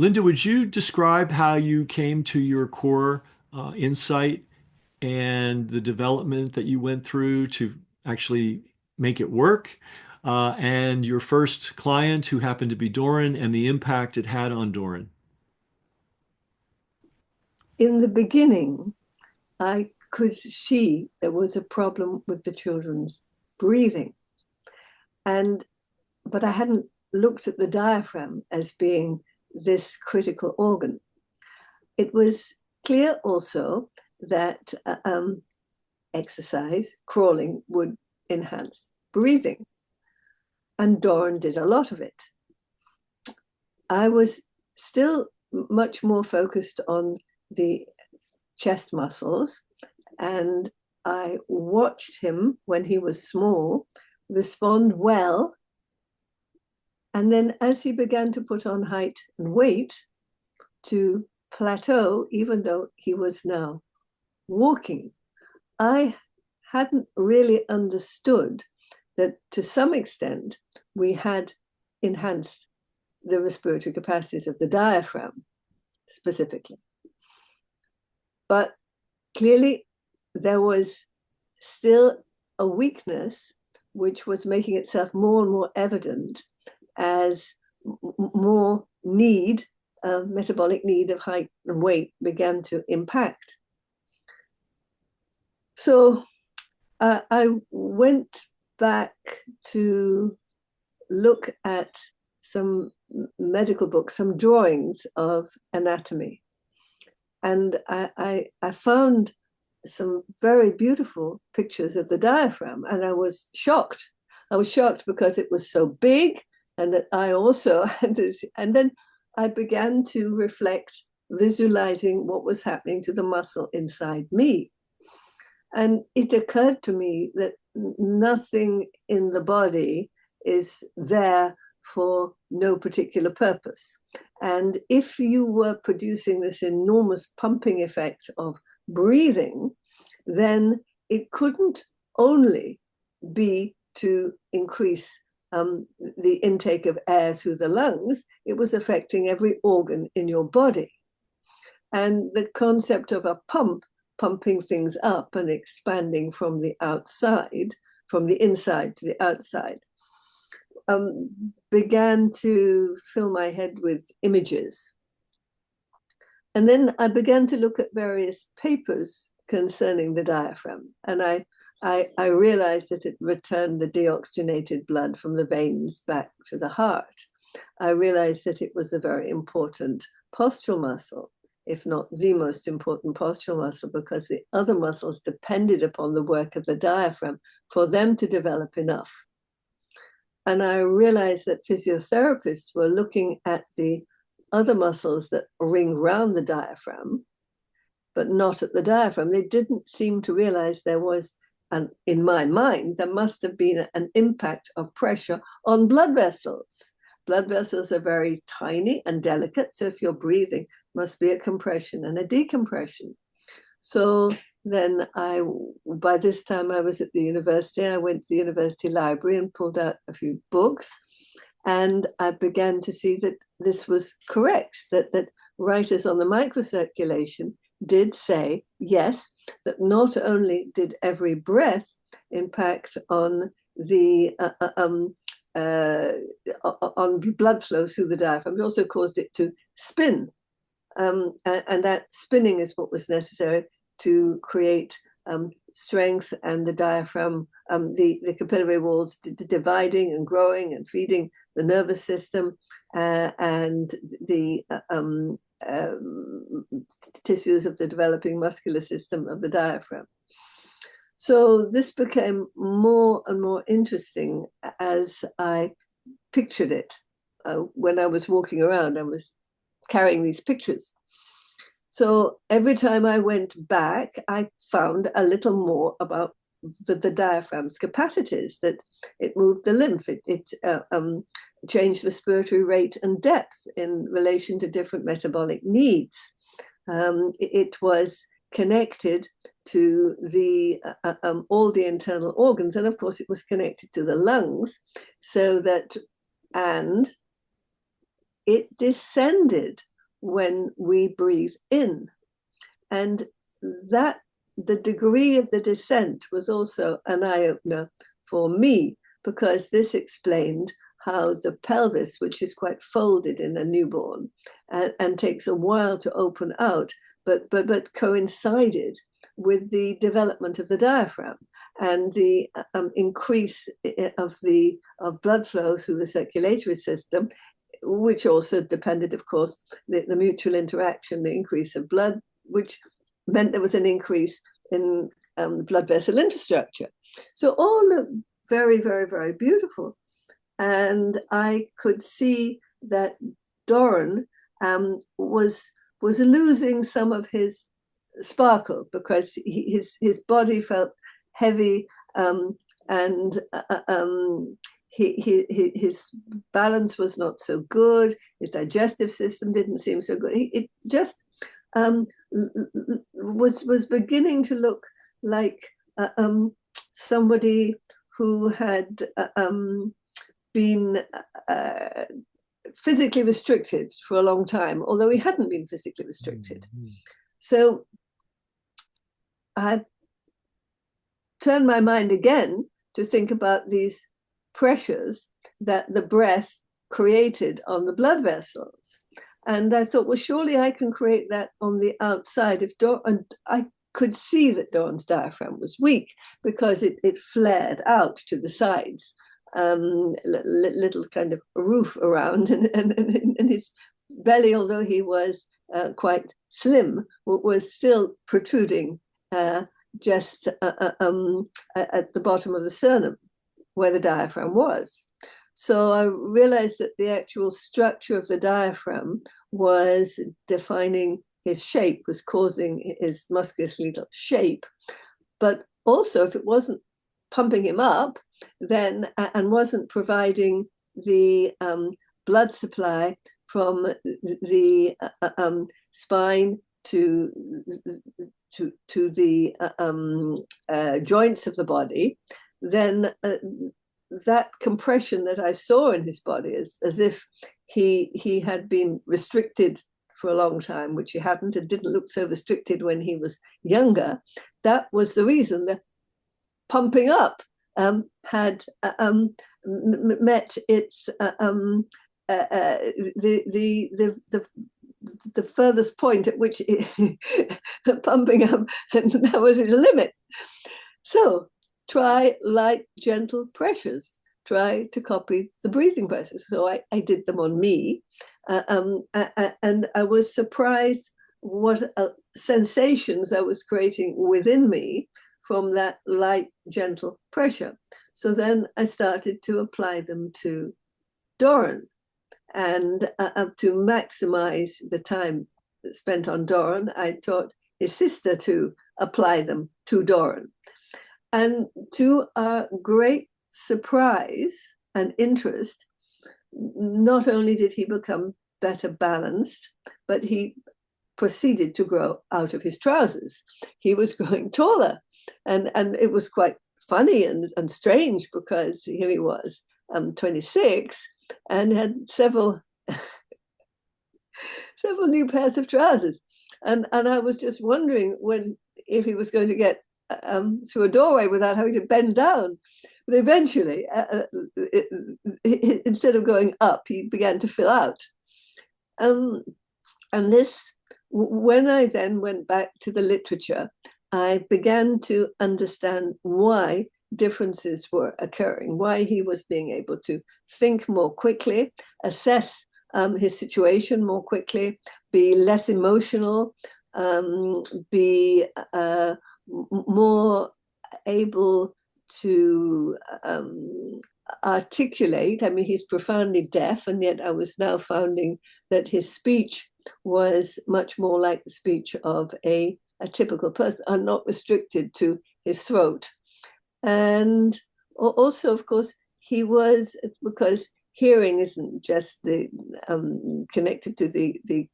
Linda, would you describe how you came to your core insight and the development that you went through to actually make it work, and your first client who happened to be Doran and the impact it had on Doran? In the beginning, I could see there was a problem with the children's breathing. And but I hadn't looked at the diaphragm as being this critical organ. It was clear also that exercise, crawling, would enhance breathing. And Doran did a lot of it. I was still much more focused on the chest muscles, and I watched him when he was small respond well. And then as he began to put on height and weight, to plateau, even though he was now walking. I hadn't really understood that to some extent we had enhanced the respiratory capacities of the diaphragm specifically. But clearly there was still a weakness which was making itself more and more evident as more need, metabolic need of height and weight began to impact. So I went back to look at some medical books, some drawings of anatomy. And I found some very beautiful pictures of the diaphragm, and I was shocked. I was shocked because it was so big, and that I also had this. And then I began to reflect, visualizing what was happening to the muscle inside me. And it occurred to me that nothing in the body is there for no particular purpose. And if you were producing this enormous pumping effect of breathing, then it couldn't only be to increase the intake of air through the lungs, it was affecting every organ in your body. And the concept of a pump pumping things up and expanding from the outside, from the inside to the outside, began to fill my head with images. And then I began to look at various papers concerning the diaphragm. And I realized that it returned the deoxygenated blood from the veins back to the heart. I realized that it was a very important postural muscle, if not the most important postural muscle, because the other muscles depended upon the work of the diaphragm for them to develop enough. And I realized that physiotherapists were looking at the other muscles that ring round the diaphragm, but not at the diaphragm. They didn't seem to realize there was, and in my mind, there must have been an impact of pressure on blood vessels. Blood vessels are very tiny and delicate, so if you're breathing, must be a compression and a decompression. So then by this time I was at the university, I went to the university library and pulled out a few books. And I began to see that this was correct, that writers on the microcirculation did say, yes, that not only did every breath impact on the on blood flow through the diaphragm, it also caused it to spin. And that spinning is what was necessary to create strength, and the diaphragm, the capillary walls dividing and growing and feeding the nervous system, and the tissues of the developing muscular system of the diaphragm. So this became more and more interesting as I pictured it. When I was walking around, I was carrying these pictures. So every time I went back, I found a little more about the diaphragm's capacities, that it moved the lymph, it changed respiratory rate and depth in relation to different metabolic needs. It was connected to all the internal organs, and of course it was connected to the lungs, so that, and it descended when we breathe in. And that the degree of the descent was also an eye-opener for me, because this explained how the pelvis, which is quite folded in a newborn and takes a while to open out, but coincided with the development of the diaphragm and the increase of blood flow through the circulatory system, which also depended, of course, the mutual interaction, the increase of blood, which meant there was an increase in blood vessel infrastructure. So all looked very, very, very beautiful. And I could see that Doran was losing some of his sparkle, because his body felt heavy, and his balance was not so good. His digestive system didn't seem so good. It just was beginning to look like somebody who had been physically restricted for a long time, although he hadn't been physically restricted. Mm-hmm. So I turned my mind again to think about these pressures that the breath created on the blood vessels. And I thought, well, surely I can create that on the outside. And I could see that Doran's diaphragm was weak, because it flared out to the sides, little kind of roof around, and his belly, although he was quite slim, was still protruding just at the bottom of the sternum, where the diaphragm was. So I realized that the actual structure of the diaphragm was defining his shape, was causing his musculoskeletal shape. But also, if it wasn't pumping him up, then and wasn't providing the blood supply from the spine to the joints of the body, then that compression that I saw in his body is as if he had been restricted for a long time, which he hadn't. It didn't look so restricted when he was younger. That was the reason that pumping up had met its the furthest point at which pumping up, and that was its limit. So try light, gentle pressures. Try to copy the breathing pressures. So I did them on me, and I was surprised what sensations I was creating within me from that light, gentle pressure. So then I started to apply them to Doran, and to maximize the time spent on Doran, I taught his sister to apply them to Doran. And to our great surprise and interest, not only did he become better balanced, but he proceeded to grow out of his trousers. He was growing taller. And it was quite funny and strange, because here he was, 26, and had several new pairs of trousers. And I was just wondering if he was going to get through a doorway without having to bend down. But eventually, instead of going up, he began to fill out. And this, when I then went back to the literature, I began to understand why differences were occurring, why he was being able to think more quickly, assess his situation more quickly, be less emotional, be more able to articulate. I mean, he's profoundly deaf, and yet I was now finding that his speech was much more like the speech of a typical person, and not restricted to his throat. And also, of course, he was, because hearing isn't just connected to the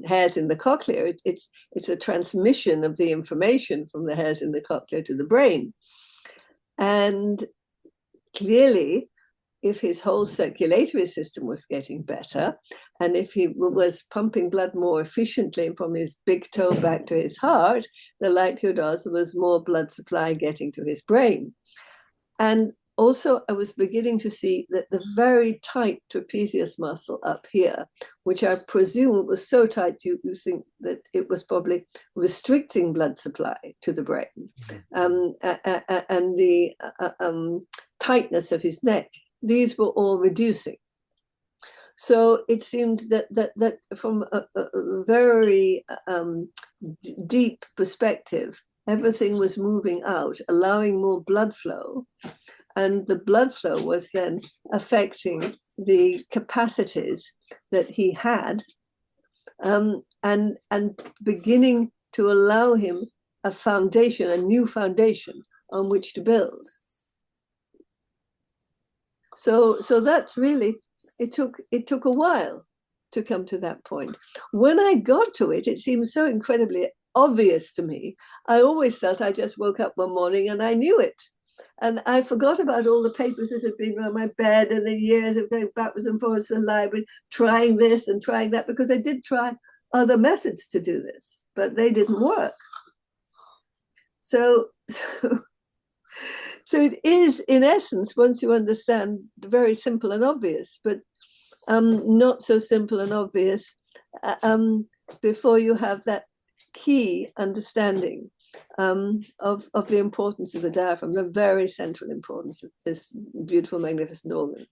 hairs in the cochlea. It's a transmission of the information from the hairs in the cochlea to the brain. And clearly, if his whole circulatory system was getting better, and if he was pumping blood more efficiently from his big toe back to his heart, the likelihood was there was more blood supply getting to his brain. And also, I was beginning to see that the very tight trapezius muscle up here, which I presume was so tight you think that it was probably restricting blood supply to the brain, and the tightness of his neck, these were all reducing. So it seemed that from a very deep perspective, everything was moving out, allowing more blood flow. And the blood flow was then affecting the capacities that he had, and beginning to allow him a foundation, a new foundation on which to build. So that's really, it took a while to come to that point. When I got to it, it seemed so incredibly obvious to me. I always felt I just woke up one morning and I knew it. And I forgot about all the papers that had been around my bed and the years of going backwards and forwards to the library, trying this and trying that, because I did try other methods to do this, but they didn't work. So it is, in essence, once you understand, very simple and obvious, but not so simple and obvious before you have that key understanding of the importance of the diaphragm, the very central importance of this beautiful, magnificent organ.